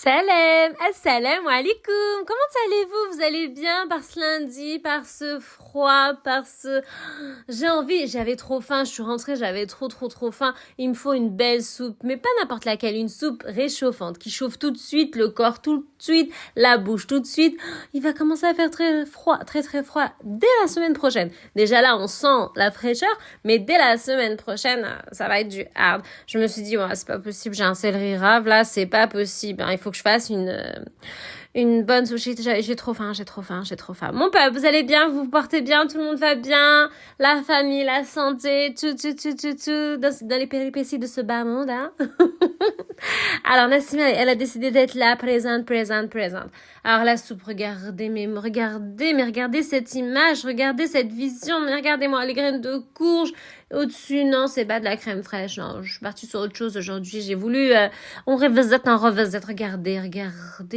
Salam, assalamu alaikum. Comment allez-vous? Vous allez bien par ce lundi, par ce froid, par ce... j'avais trop faim, je suis rentrée, j'avais trop faim. Il me faut une belle soupe, mais pas n'importe laquelle, une soupe réchauffante qui chauffe tout de suite le corps, tout de suite la bouche, tout de suite. Il va commencer à faire très froid dès la semaine prochaine. Déjà là, on sent la fraîcheur, mais dès la semaine prochaine, ça va être du hard. Je me suis dit, ouais, c'est pas possible, j'ai un céleri rave, là, c'est pas possible. Il faut que je fasse une bonne sushi. J'ai trop faim. Mon peuple, vous allez bien, vous vous portez bien, tout le monde va bien, la famille, la santé, tout, dans les péripéties de ce bas monde, hein. Alors, Nassima, elle a décidé d'être là, présente. Alors, la soupe, regardez cette image, regardez cette vision, mais regardez-moi, les graines de courge, au-dessus, non, c'est pas de la crème fraîche, non, je suis partie sur autre chose aujourd'hui, j'ai voulu, on revisite, regardez,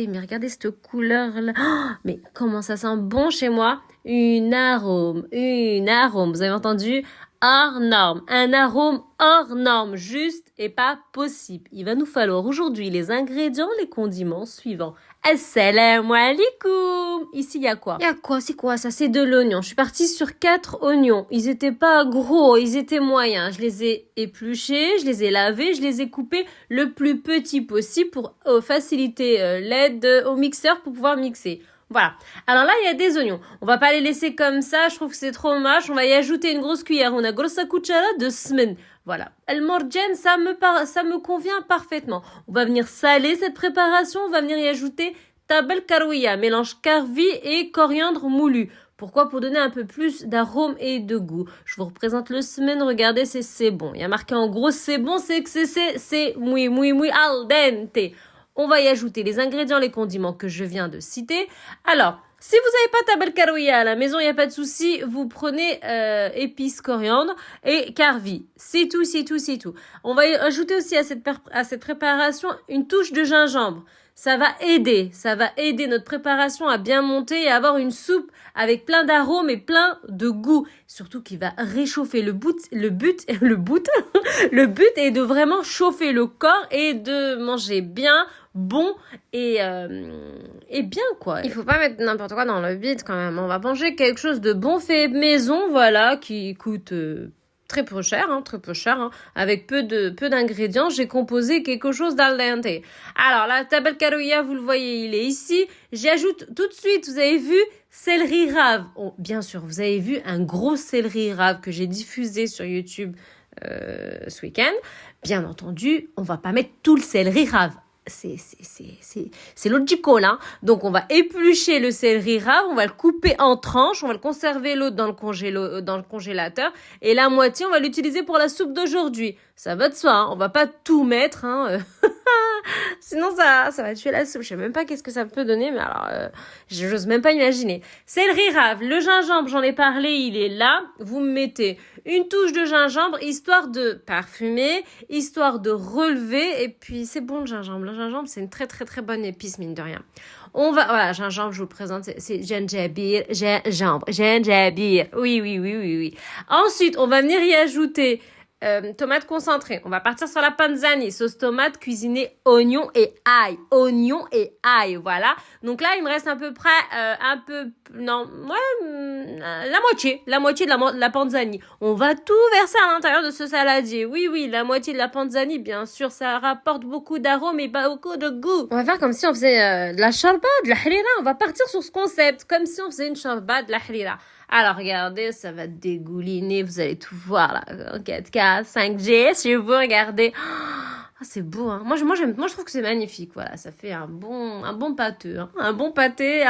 mais regardez cette couleur-là, oh, mais comment ça sent bon chez moi, une arôme, vous avez entendu? Hors norme, un arôme hors norme, juste et pas possible. Il va nous falloir aujourd'hui les ingrédients, les condiments suivants. Assalamu alaikum. Ici, il y a quoi? C'est quoi ça? C'est de l'oignon. Je suis partie sur 4 oignons. Ils étaient pas gros, ils étaient moyens. Je les ai épluchés, je les ai lavés, je les ai coupés le plus petit possible pour faciliter l'aide au mixeur pour pouvoir mixer. Voilà. Alors là, il y a des oignons. On va pas les laisser comme ça. Je trouve que c'est trop moche. On va y ajouter une grosse cuillère. On a grossa cuchara de smen. Voilà. El morjan, ça me convient parfaitement. On va venir saler cette préparation. On va venir y ajouter tabel karouia, mélange carvi et coriandre moulu. Pourquoi? Pour donner un peu plus d'arôme et de goût. Je vous représente le semaine. Regardez, c'est bon. Il y a marqué en gros c'est bon, c'est que c'est muy al dente. On va y ajouter les ingrédients, les condiments que je viens de citer. Alors, si vous n'avez pas tabel karouia à la maison, il n'y a pas de souci. Vous prenez épices, coriandre et carvi. C'est tout. On va ajouter aussi à cette préparation une touche de gingembre. Ça va aider notre préparation à bien monter et à avoir une soupe avec plein d'arômes et plein de goût. Surtout qui va réchauffer le but est de vraiment chauffer le corps et de manger bien, bon et bien quoi. Il faut pas mettre n'importe quoi dans le bide quand même. On va manger quelque chose de bon fait maison, voilà, qui coûte très peu cher, avec peu d'ingrédients, j'ai composé quelque chose d'al dente. Alors, la tabel karouia, vous le voyez, il est ici. J'ajoute tout de suite, vous avez vu, céleri rave. Oh, bien sûr, vous avez vu un gros céleri rave que j'ai diffusé sur YouTube ce week-end. Bien entendu, on va pas mettre tout le céleri rave. C'est logico là. Donc on va éplucher le céleri rave, on va le couper en tranches, on va le conserver l'autre dans le congélateur et la moitié on va l'utiliser pour la soupe d'aujourd'hui. Ça va de soi, hein. On va pas tout mettre, hein. Sinon ça va tuer la soupe. Je sais même pas qu'est-ce que ça peut donner, mais alors j'ose même pas imaginer. Céleri rave, le gingembre, j'en ai parlé, il est là. Vous me mettez une touche de gingembre, histoire de parfumer, histoire de relever, et puis c'est bon le gingembre. Le gingembre, c'est une très bonne épice, mine de rien. Voilà, gingembre, je vous le présente, c'est gingembre. Oui. Ensuite, on va venir y ajouter tomate concentrée. On va partir sur la panzani, sauce tomate cuisinée oignon et ail, voilà. Donc là, il me reste à peu près la moitié de la panzani. On va tout verser à l'intérieur de ce saladier. Oui, la moitié de la panzani, bien sûr, ça rapporte beaucoup d'arômes et beaucoup de goût. On va faire comme si on faisait de la shorba, de la harira. On va partir sur ce concept, comme si on faisait une shorba, de la harira. Alors, regardez, ça va dégouliner, vous allez tout voir, là, en 4K, 5G, si vous regardez. Oh, c'est beau, hein. Moi, je trouve que c'est magnifique, voilà, ça fait un bon pâteux, hein. Un bon pâté,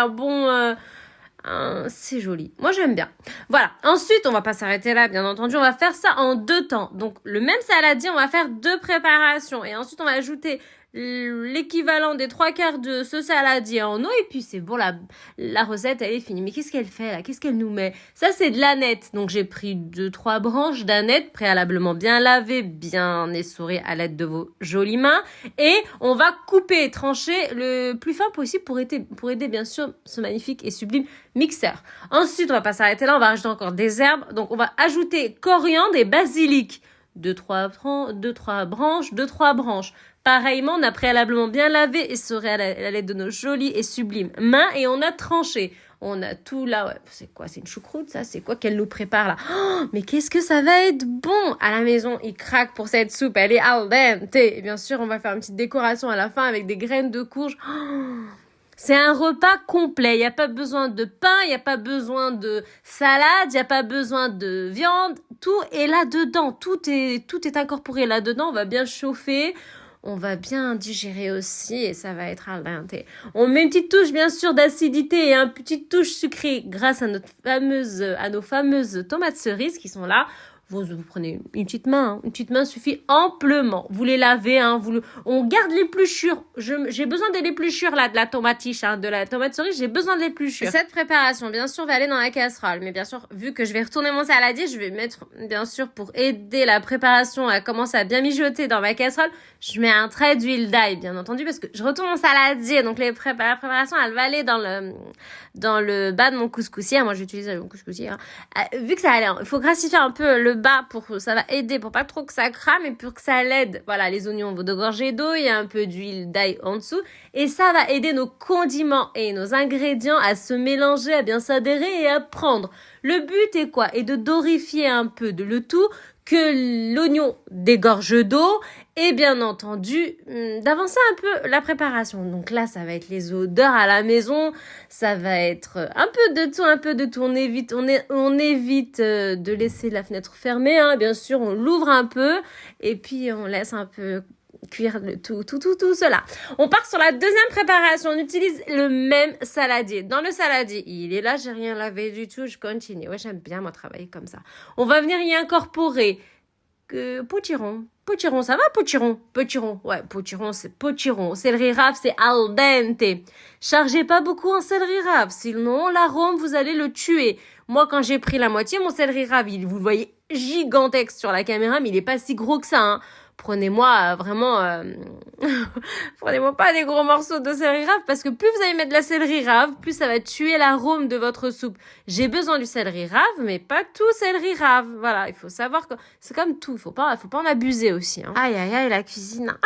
c'est joli. Moi, j'aime bien. Voilà. Ensuite, on va pas s'arrêter là, bien entendu. On va faire ça en 2 temps. Donc, le même saladier, on va faire 2 préparations. Et ensuite, on va ajouter l'équivalent des 3/4 de ce saladier en eau. Et puis, c'est bon, la recette, elle est finie. Mais qu'est-ce qu'elle fait, là? Qu'est-ce qu'elle nous met? Ça, c'est de l'aneth. Donc, j'ai pris 2-3 branches d'aneth préalablement bien lavées, bien essorées à l'aide de vos jolies mains. Et on va couper, trancher le plus fin possible pour aider, bien sûr, ce magnifique et sublime mixeur. Ensuite, on va pas s'arrêter là, on va rajouter encore des herbes. Donc, on va ajouter coriandre et basilic. 2-3 branches. Pareillement, on a préalablement bien lavé et serré à la l'aide de nos jolies et sublimes mains et on a tranché. On a tout là, ouais. C'est quoi? C'est une choucroute, ça? C'est quoi qu'elle nous prépare là? Oh, mais qu'est-ce que ça va être bon! À la maison, il craque pour cette soupe. Elle est al dente. Et bien sûr, on va faire une petite décoration à la fin avec des graines de courge. Oh, c'est un repas complet. Il n'y a pas besoin de pain, il n'y a pas besoin de salade, il n'y a pas besoin de viande. Tout est là-dedans. Tout est incorporé là-dedans. On va bien chauffer. On va bien digérer aussi et ça va être al dente. On met une petite touche bien sûr d'acidité et une petite touche sucrée grâce à nos fameuses tomates cerises qui sont là. Vous prenez une petite main, hein. Une petite main suffit amplement. Vous les lavez, hein, on garde l'épluchure. J'ai besoin de l'épluchure là, de la tomatiche, hein, de la tomate cerise, j'ai besoin de l'épluchure. Cette préparation, bien sûr, va aller dans la casserole. Mais bien sûr, vu que je vais retourner mon saladier, je vais mettre, bien sûr, pour aider la préparation à commencer à bien mijoter dans ma casserole, je mets un trait d'huile d'ail, bien entendu, parce que je retourne mon saladier. Donc la préparation, elle va aller dans le bas de mon couscoussier. Moi, j'utilise mon couscoussier. Hein. Vu que ça allait, il faut grassifier un peu le bas ça va aider pour pas trop que ça crame et pour que ça l'aide. Voilà, les oignons vont de gorgées d'eau, il y a un peu d'huile d'ail en dessous et ça va aider nos condiments et nos ingrédients à se mélanger, à bien s'adhérer et à prendre. Le but est quoi? Est de dorifier un peu de le tout, que l'oignon dégorge d'eau et bien entendu d'avancer un peu la préparation. Donc là, ça va être les odeurs à la maison, ça va être un peu de tout. On évite de laisser la fenêtre fermée, hein. Bien sûr, on l'ouvre un peu et puis on laisse un peu cuire tout cela. On part sur la deuxième préparation. On utilise le même saladier. Dans le saladier, il est là, j'ai rien lavé du tout, je continue. Ouais, j'aime bien moi travailler comme ça. On va venir y incorporer potiron. Potiron, ça va, potiron? Potiron, ouais, potiron, c'est potiron. Céleri rave, c'est al dente. Chargez pas beaucoup en céleri rave, sinon l'arôme, vous allez le tuer. Moi, quand j'ai pris la moitié, mon céleri rave, vous le voyez gigantesque sur la caméra, mais il est pas si gros que ça, hein. Prenez-moi vraiment, prenez-moi pas des gros morceaux de céleri rave parce que plus vous allez mettre de la céleri rave, plus ça va tuer l'arôme de votre soupe. J'ai besoin du céleri rave, mais pas tout céleri rave. Voilà, il faut savoir que c'est comme tout, faut pas en abuser aussi, hein. Aïe, aïe, aïe, la cuisine.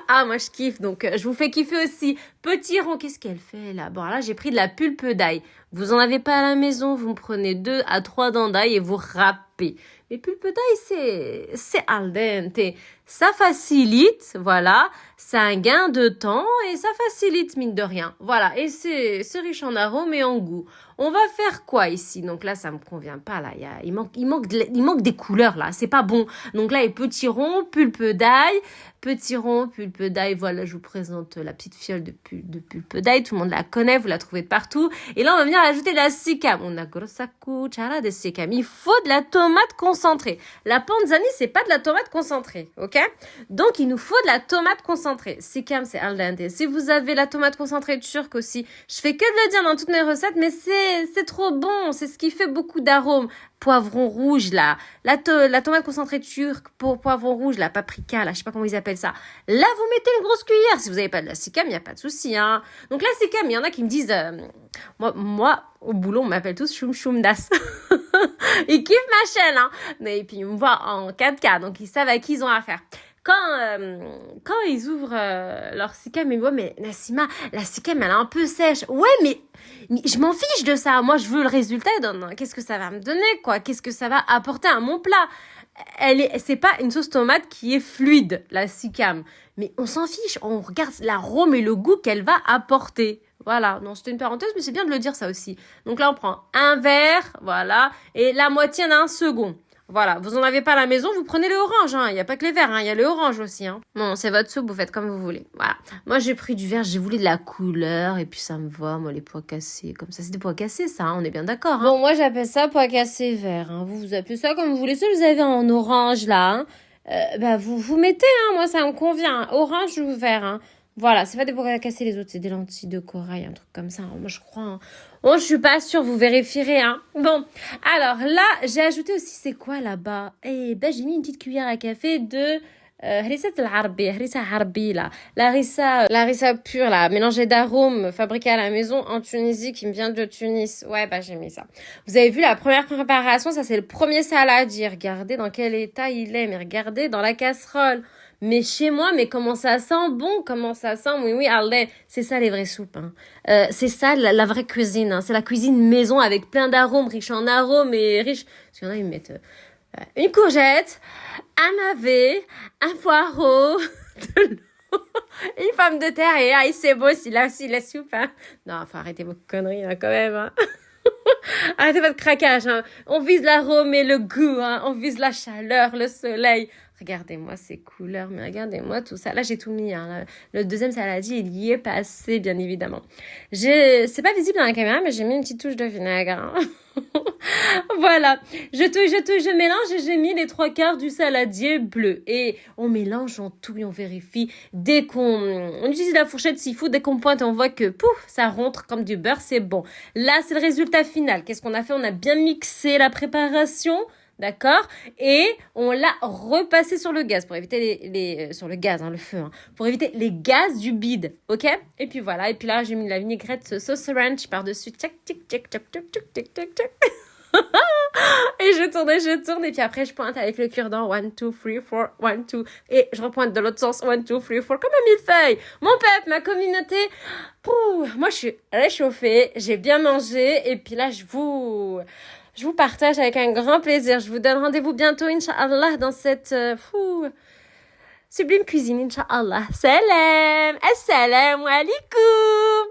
Ah, moi je kiffe, donc je vous fais kiffer aussi. Petit rond, qu'est-ce qu'elle fait là? Bon, là j'ai pris de la pulpe d'ail. Vous en avez pas à la maison, vous me prenez 2 à 3 dents d'ail et vous râpez. Mais pulpe d'ail, c'est al dente. Ça facilite, voilà. C'est un gain de temps et ça facilite, mine de rien. Voilà. Et c'est riche en arômes et en goût. On va faire quoi ici? Donc là, ça me convient pas, là. Il manque des couleurs, là. C'est pas bon. Donc là, les petits ronds, pulpe d'ail. Petit rond, pulpe d'ail. Voilà, je vous présente la petite fiole de pulpe d'ail. Tout le monde la connaît, vous la trouvez de partout. Et là, on va venir ajouter de la sikam. On a grossa cuchara de sikam. Il faut de la tomate concentrée. La panzani, c'est pas de la tomate concentrée, ok? Donc, il nous faut de la tomate concentrée. Sikam, c'est al dente. Si vous avez la tomate concentrée turque aussi, je fais que de le dire dans toutes mes recettes, mais c'est trop bon. C'est ce qui fait beaucoup d'arômes. Poivron rouge, là. La tomate concentrée turque, poivron rouge, la paprika, là, je sais pas comment ils appellent ça. Là, vous mettez une grosse cuillère. Si vous n'avez pas de la sikam, il n'y a pas de souci, hein. Donc, la sikam, il y en a qui me disent, moi, au boulot, on m'appelle tous choum choum das. Ils kiffent ma chaîne, hein. Et puis, ils me voient en 4K, donc ils savent à qui ils ont affaire. Quand ils ouvrent leur sikam, ils me disent, mais Nassima, la sikam, elle est un peu sèche. Ouais, mais je m'en fiche de ça. Moi, je veux le résultat. Qu'est-ce que ça va me donner, quoi? Qu'est-ce que ça va apporter à mon plat? C'est pas une sauce tomate qui est fluide, la sikam. Mais on s'en fiche. On regarde l'arôme et le goût qu'elle va apporter. Voilà. Non, c'était une parenthèse, mais c'est bien de le dire, ça aussi. Donc là, on prend un verre, voilà, et la moitié d'un second. Voilà, vous en avez pas à la maison, vous prenez le orange, hein. Il y a pas que les verts, hein. Il y a le orange aussi, hein. Bon, c'est votre soupe, vous faites comme vous voulez. Voilà. Moi, j'ai pris du vert, j'ai voulu de la couleur, et puis ça me va, moi, les pois cassés. Comme ça, c'est des pois cassés, ça, hein. On est bien d'accord, hein. Bon, moi, j'appelle ça pois cassés verts, hein. Vous appelez ça comme vous voulez. Si vous avez en orange, là, hein, vous mettez, hein. Moi, ça me convient, hein. Orange ou vert, hein. Voilà, c'est pas des pois cassés les autres, c'est des lentilles de corail, un truc comme ça, hein. Moi, je crois, hein. Oh, je suis pas sûre, vous vérifierez, hein. Bon, alors là, j'ai ajouté aussi, c'est quoi là-bas? Eh ben, j'ai mis une petite cuillère à café de harissa harbi, là. La harissa pure, là, mélangée d'arômes, fabriquée à la maison en Tunisie, qui me vient de Tunis. Ouais, bah, j'ai mis ça. Vous avez vu la première préparation, ça, c'est le premier saladier. Regardez dans quel état il est, mais regardez dans la casserole. Mais chez moi, mais comment ça sent bon, comment ça sent, oui, allez, c'est ça les vraies soupes. Hein. C'est ça la vraie cuisine. Hein. C'est la cuisine maison avec plein d'arômes, riche en arômes et riche... Parce qu'il y en a, ils mettent une courgette, un navet, un poireau, de l'eau, une pomme de terre et aïe, c'est beau, c'est là aussi la soupe. Hein. Non, faut arrêter vos conneries hein, quand même. Hein. Arrêtez votre craquage. Hein. On vise l'arôme et le goût. Hein. On vise la chaleur, le soleil. Regardez-moi ces couleurs, mais regardez-moi tout ça. Là, j'ai tout mis. Hein. Le deuxième saladier, il y est passé, bien évidemment. C'est pas visible dans la caméra, mais j'ai mis une petite touche de vinaigre. Hein. Voilà. Je mélange et j'ai mis les 3/4 du saladier bleu. Et on mélange, on touille, on vérifie. Dès on utilise la fourchette seafood, dès qu'on pointe, on voit que pouf, ça rentre comme du beurre, c'est bon. Là, c'est le résultat final. Qu'est-ce qu'on a fait? On a bien mixé la préparation. D'accord? Et on l'a repassé sur le gaz pour éviter sur le gaz, hein, le feu, hein, pour éviter les gaz du bide. Ok? Et puis voilà. Et puis là, j'ai mis la vinaigrette sauce ranch par-dessus. Tchac, tic, tchac, tchac, tchac, tchac, tchac, tchac, tchac. Et je tourne. Et puis après, je pointe avec le cure-dent. 1, 2, 3, 4, 1, 2. Et je repointe de l'autre sens. 1, 2, 3, 4. Comme un millefeuille. Mon peuple, ma communauté. Pouh, moi, je suis réchauffée. J'ai bien mangé. Et puis là, je vous partage avec un grand plaisir. Je vous donne rendez-vous bientôt, Inch'Allah, dans cette sublime cuisine, Inch'Allah. Salam! Assalamu alaikum!